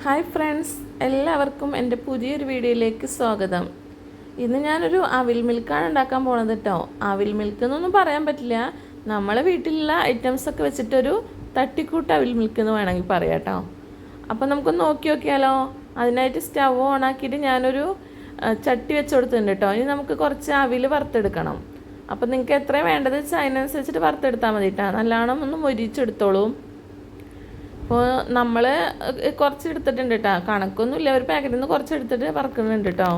Hi friends, എല്ലാവർക്കും എൻ്റെ പുതിയൊരു വീഡിയോയിലേക്ക് സ്വാഗതം. ഇന്ന് ഞാനൊരു അവിൽ മിൽക്കാണ് ഉണ്ടാക്കാൻ പോണത് കേട്ടോ. അവിൽ മിൽക്ക് എന്നൊന്നും പറയാൻ പറ്റില്ല, നമ്മളെ വീട്ടിലുള്ള ഐറ്റംസൊക്കെ വെച്ചിട്ടൊരു തട്ടിക്കൂട്ട് അവിൽ മിൽക്ക് എന്ന് വേണമെങ്കിൽ പറയാം കേട്ടോ. അപ്പോൾ നമുക്കൊന്ന് നോക്കി നോക്കിയാലോ. അതിനായിട്ട് സ്റ്റവ് ഓണാക്കിയിട്ട് ഞാനൊരു ചട്ടി വെച്ച് കൊടുത്തിട്ടുണ്ട് കേട്ടോ. ഇനി നമുക്ക് കുറച്ച് അവിൽ വറുത്തെടുക്കണം. അപ്പോൾ നിങ്ങൾക്ക് എത്രയാണ് വേണ്ടത് വെച്ചാൽ അതിനനുസരിച്ചിട്ട് വറുത്തെടുത്താൽ മതി കേട്ടോ. നല്ലോണം ഒന്ന് മൊരിച്ചെടുത്തോളൂ. അപ്പോൾ നമ്മൾ കുറച്ച് എടുത്തിട്ടുണ്ട് കേട്ടോ, കണക്കൊന്നുമില്ല, ഒരു പാക്കറ്റിൽ നിന്ന് കുറച്ച് എടുത്തിട്ട് വറക്കുന്നുണ്ട് കേട്ടോ.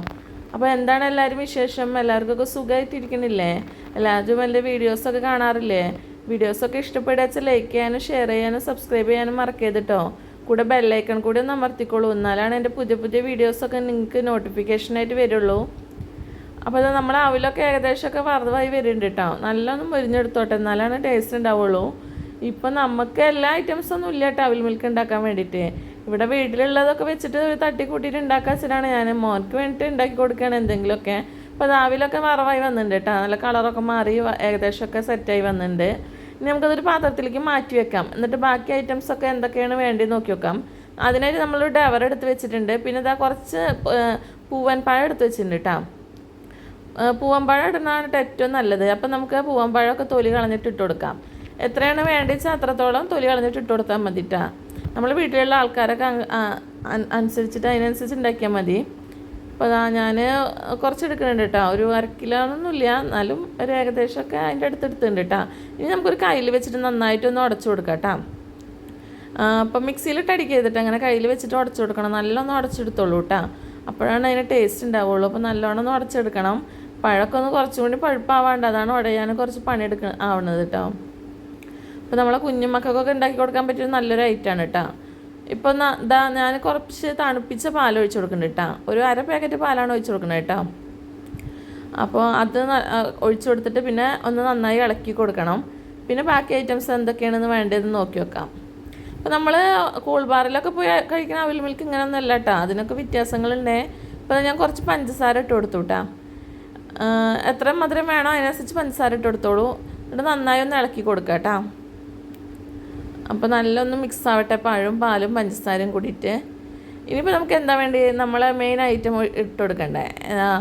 അപ്പോൾ എന്താണ് എല്ലാവരും വിശേഷം? എല്ലാവർക്കൊക്കെ സുഖമായിട്ടിരിക്കണില്ലേ? എല്ലാവരും എൻ്റെ വീഡിയോസൊക്കെ കാണാറില്ലേ? വീഡിയോസൊക്കെ ഇഷ്ടപ്പെടുക ലൈക്ക് ചെയ്യാനും ഷെയർ ചെയ്യാനും സബ്സ്ക്രൈബ് ചെയ്യാനും മറക്കരുത് കേട്ടോ. കൂടെ ബെല്ലൈക്കൺ കൂടി ഒന്ന് അമർത്തിക്കോളൂ, എന്നാലാണ് എൻ്റെ പുതിയ പുതിയ വീഡിയോസൊക്കെ നിങ്ങൾക്ക് നോട്ടിഫിക്കേഷനായിട്ട് വരുള്ളൂ. അപ്പോൾ അത് നമ്മൾ അവിലൊക്കെ ഏകദേശമൊക്കെ വറവായി വരുന്നുണ്ട് കേട്ടോ. നല്ലോണം മുരിഞ്ഞെടുത്തോട്ടെ, എന്നാലാണ് ടേസ്റ്റ് ഉണ്ടാവുള്ളൂ. ഇപ്പം നമുക്ക് എല്ലാ ഐറ്റംസൊന്നും ഇല്ല കേട്ടോ അവിൽ മിൽക്ക് ഉണ്ടാക്കാൻ വേണ്ടിയിട്ട്. ഇവിടെ വീട്ടിലുള്ളതൊക്കെ വെച്ചിട്ട് തട്ടിക്കൂട്ടിയിട്ട് ഉണ്ടാക്കാൻ വെച്ചിട്ടാണ് ഞാൻ മോർക്ക് വേണ്ടിയിട്ട് ഉണ്ടാക്കി കൊടുക്കുകയാണ് എന്തെങ്കിലുമൊക്കെ. അപ്പോൾ അത് അവിലൊക്കെ വറവായി വന്നിട്ടുണ്ട് കേട്ടോ, നല്ല കളറൊക്കെ മാറി ഏകദേശമൊക്കെ സെറ്റായി വന്നിട്ടുണ്ട്. ഇനി നമുക്കതൊരു പാത്രത്തിലേക്ക് മാറ്റി വെക്കാം. എന്നിട്ട് ബാക്കി ഐറ്റംസൊക്കെ എന്തൊക്കെയാണ് വേണ്ടത് നോക്കി വെക്കാം. അതിനായിട്ട് നമ്മളൊരു ഡവർ എടുത്ത് വെച്ചിട്ടുണ്ട്. പിന്നെ ഇതാ കുറച്ച് പൂവൻ പഴം എടുത്ത് വെച്ചിട്ടുണ്ട് കേട്ടോ. പൂവൻ പഴം ഇടുന്നതാണ് ഏറ്റവും നല്ലത്. അപ്പം നമുക്ക് പൂവൻ പഴമൊക്കെ തൊലി കളഞ്ഞിട്ട് ഇട്ട് കൊടുക്കാം. എത്രയാണ് വേണ്ടിച്ചാൽ അത്രത്തോളം തൊലി കളഞ്ഞിട്ട് ഇട്ട് കൊടുത്താൽ മതിട്ടാ. നമ്മൾ വീട്ടിലുള്ള ആൾക്കാരൊക്കെ അനുസരിച്ചിട്ട് അതിനനുസരിച്ച് ഉണ്ടാക്കിയാൽ മതി. അപ്പോൾ അതാ ഞാൻ കുറച്ച് എടുക്കുന്നുണ്ട് കേട്ടോ, ഒരു 1/2 കിലോ ഒന്നുമില്ല, എന്നാലും ഒരു ഏകദേശമൊക്കെ അതിൻ്റെ അടുത്തെടുത്തുണ്ട് കേട്ടോ. ഇനി നമുക്കൊരു കയ്യിൽ വെച്ചിട്ട് നന്നായിട്ടൊന്ന് ഉടച്ചു കൊടുക്കാം കേട്ടോ. അപ്പം മിക്സിയിലിട്ട് അടിക്കരുതിട്ട്, അങ്ങനെ കയ്യിൽ വെച്ചിട്ട് ഉടച്ചു കൊടുക്കണം. നല്ലോണം ഉടച്ചെടുത്തോളൂ കേട്ടോ, അപ്പോഴാണ് അതിന് ടേസ്റ്റ് ഉണ്ടാവുള്ളൂ. അപ്പോൾ നല്ലോണം ഒന്ന് ഉടച്ചെടുക്കണം. പഴമൊക്കെ ഒന്ന് കുറച്ചും കൂടി പഴുപ്പാവാണ്ട്, അതാണ് ഉടയാൻ കുറച്ച് ആവണത് കേട്ടോ. അപ്പോൾ നമ്മളെ കുഞ്ഞുമക്കൾക്കൊക്കെ ഉണ്ടാക്കി കൊടുക്കാൻ പറ്റിയ നല്ലൊരു ഐറ്റമാണ് കേട്ടോ. ഇപ്പോൾ ഞാൻ കുറച്ച് തണുപ്പിച്ച പാൽ ഒഴിച്ച് കൊടുക്കുന്നുണ്ട് കേട്ടോ. ഒരു 1/2 പാക്കറ്റ് പാലാണ് ഒഴിച്ച് കൊടുക്കുന്നത് കേട്ടോ. അപ്പോൾ അത് ഒഴിച്ച് കൊടുത്തിട്ട് പിന്നെ ഒന്ന് നന്നായി ഇളക്കി കൊടുക്കണം. പിന്നെ ബാക്കി ഐറ്റംസ് എന്തൊക്കെയാണെന്ന് വേണ്ടതെന്ന് നോക്കി വെക്കാം. അപ്പോൾ നമ്മൾ കൂൾ ബാറിലൊക്കെ പോയി കഴിക്കുന്ന അവിൽ മിൽക്ക് ഇങ്ങനെയൊന്നും അല്ല കേട്ടോ, അതിനൊക്കെ വ്യത്യാസങ്ങളുണ്ടേ. അപ്പോൾ ഞാൻ കുറച്ച് പഞ്ചസാര ഇട്ട് കൊടുത്തു കേട്ടോ. എത്ര മധുരം വേണോ അതിനനുസരിച്ച് പഞ്ചസാര ഇട്ട് കൊടുത്തോളൂ. എന്നിട്ട് നന്നായി ഒന്ന് ഇളക്കി കൊടുക്കാം കേട്ടോ. അപ്പോൾ നല്ലൊന്ന് മിക്സ് ആവട്ടെ, പഴവും പാലും പഞ്ചസാരയും കൂടിയിട്ട്. ഇനിയിപ്പോൾ നമുക്ക് എന്താ വേണ്ടി, നമ്മളെ മെയിൻ ഐറ്റം ഇട്ട് കൊടുക്കണ്ടേ.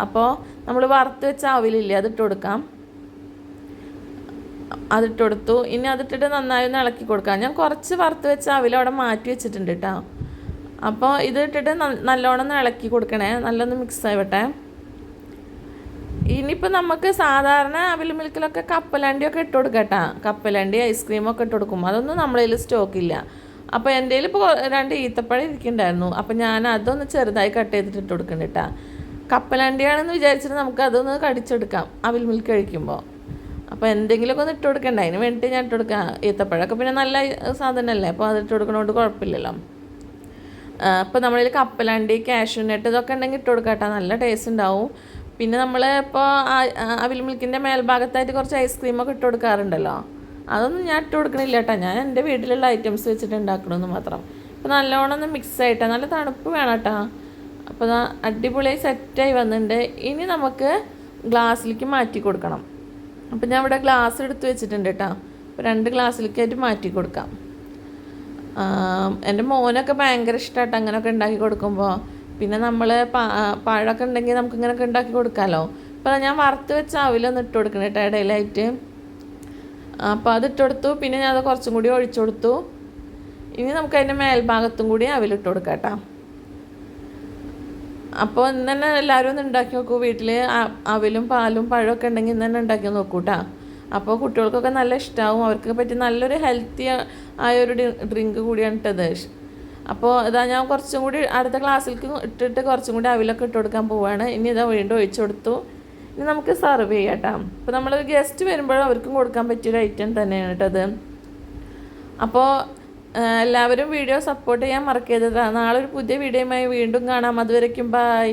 അപ്പോൾ നമ്മൾ വറുത്ത് വെച്ച അവിലില്ലേ, അതിട്ട് കൊടുക്കാം. അതിട്ട് കൊടുത്തു. ഇനി അതിട്ടിട്ട് നന്നായി ഒന്ന് ഇളക്കി കൊടുക്കാം. ഞാൻ കുറച്ച് വറുത്ത് വെച്ച അവിൽ അവിടെ മാറ്റി വെച്ചിട്ടുണ്ട് കേട്ടോ. അപ്പോൾ ഇതിട്ടിട്ട് നല്ലോണം ഒന്ന് ഇളക്കി കൊടുക്കണേ, നല്ലൊന്ന് മിക്സ് ആവട്ടെ. ഇനിയിപ്പോൾ നമുക്ക് സാധാരണ അവിൽ മിൽക്കിലൊക്കെ കപ്പലണ്ടിയൊക്കെ ഇട്ട് കൊടുക്കാം കേട്ടോ. കപ്പലണ്ടി ഐസ്ക്രീമൊക്കെ ഇട്ട് കൊടുക്കും. അതൊന്നും നമ്മളെ കയ്യിൽ സ്റ്റോക്കില്ല. അപ്പോൾ എൻ്റെ കയ്യിൽ ഇപ്പോൾ 2 ഈത്തപ്പഴം ഇരിക്കുന്നുണ്ടായിരുന്നു. അപ്പോൾ ഞാൻ അതൊന്ന് ചെറുതായി കട്ട് ചെയ്തിട്ട് ഇട്ട് കൊടുക്കുന്നുണ്ട് കേട്ടോ. കപ്പലണ്ടിയാണെന്ന് വിചാരിച്ചിട്ട് നമുക്ക് അതൊന്ന് കടിച്ചെടുക്കാം അവിൽ മിൽക്ക് കഴിക്കുമ്പോൾ. അപ്പോൾ എന്തെങ്കിലുമൊക്കെ ഒന്ന് ഇട്ട് കൊടുക്കണ്ട, അതിന് വേണ്ടിയിട്ട് ഞാൻ ഇട്ട് കൊടുക്കാം. ഈത്തപ്പഴമൊക്കെ പിന്നെ നല്ല സാധനമല്ലേ, അപ്പോൾ അത് ഇട്ട് കൊടുക്കണോണ്ട് കുഴപ്പമില്ലല്ലോ. അപ്പോൾ നമ്മളിൽ കപ്പലണ്ടി കാഷ്യൂനട്ട് ഇതൊക്കെ ഉണ്ടെങ്കിൽ ഇട്ട് കൊടുക്കാം കേട്ടോ, നല്ല ടേസ്റ്റ് ഉണ്ടാവും. പിന്നെ നമ്മൾ ഇപ്പോൾ അവിൽ മിൽക്കിൻ്റെ മേൽഭാഗത്തായിട്ട് കുറച്ച് ഐസ്ക്രീമൊക്കെ ഇട്ട് കൊടുക്കാറുണ്ടല്ലോ, അതൊന്നും ഞാൻ ഇട്ട് കൊടുക്കണില്ല കേട്ടോ. ഞാൻ എൻ്റെ വീട്ടിലുള്ള ഐറ്റംസ് വെച്ചിട്ട് ഉണ്ടാക്കണമെന്ന് മാത്രം. അപ്പോൾ നല്ലോണം ഒന്ന് മിക്സ് ആയിട്ടാണ്, നല്ല തണുപ്പ് വേണം കേട്ടോ. അപ്പോൾ അടിപൊളിയായി സെറ്റായി വന്നിട്ടുണ്ട്. ഇനി നമുക്ക് ഗ്ലാസ്സിലേക്ക് മാറ്റി കൊടുക്കണം. അപ്പോൾ ഞാൻ ഇവിടെ ഗ്ലാസ് എടുത്ത് വെച്ചിട്ടുണ്ട് കേട്ടോ. അപ്പോൾ 2 ഗ്ലാസ്സിലേക്കായിട്ട് മാറ്റി കൊടുക്കാം. എൻ്റെ മോനൊക്കെ ഭയങ്കര ഇഷ്ടമായിട്ട് അങ്ങനെയൊക്കെ ഉണ്ടാക്കി കൊടുക്കുമ്പോൾ. പിന്നെ നമ്മൾ പഴമൊക്കെ ഉണ്ടെങ്കിൽ നമുക്കിങ്ങനെയൊക്കെ ഉണ്ടാക്കി കൊടുക്കാമല്ലോ. അപ്പോൾ ഞാൻ വറുത്ത് വെച്ച അവിലൊന്ന് ഇട്ട് കൊടുക്കണം കേട്ടോ ഇടയിലായിട്ട്. അപ്പോൾ അതിട്ട് കൊടുത്തു. പിന്നെ ഞാൻ അത് കുറച്ചും കൂടി ഒഴിച്ചു കൊടുത്തു. ഇനി നമുക്ക് അതിൻ്റെ മേൽഭാഗത്തും കൂടി അവിലിട്ട് കൊടുക്കാം കേട്ടോ. അപ്പോൾ ഇന്ന് തന്നെ എല്ലാവരും ഒന്ന് ഉണ്ടാക്കി നോക്കൂ. വീട്ടിൽ അവിലും പാലും പഴമൊക്കെ ഉണ്ടെങ്കിൽ ഇന്ന് തന്നെ ഉണ്ടാക്കി നോക്കൂ കേട്ടോ. അപ്പോൾ കുട്ടികൾക്കൊക്കെ നല്ല ഇഷ്ടമാവും. അവർക്ക് പറ്റി നല്ലൊരു ഹെൽത്തി ആയൊരു ഡ്രിങ്ക് കൂടിയാണ് ഇട്ടത്. അപ്പോൾ ഇതാ ഞാൻ കുറച്ചും കൂടി അടുത്ത ഗ്ലാസ്സിലേക്ക് ഇട്ടിട്ട് കുറച്ചും കൂടി അവിലൊക്കെ ഇട്ട് കൊടുക്കാൻ പോവുകയാണ്. ഇനി ഇതാ വീണ്ടും ഒഴിച്ചു കൊടുത്തു. ഇനി നമുക്ക് സെർവ് ചെയ്യാം കേട്ടോ. അപ്പോൾ നമ്മൾ ഗസ്റ്റ് വരുമ്പോഴും അവർക്കും കൊടുക്കാൻ പറ്റിയൊരു ഐറ്റം തന്നെയാണ് കേട്ടത്. അപ്പോൾ എല്ലാവരും വീഡിയോ സപ്പോർട്ട് ചെയ്യാൻ മറക്കരുത്. നാളെ ഒരു പുതിയ വീഡിയോയുമായി വീണ്ടും കാണാം. അതുവരയ്ക്കും ബൈ.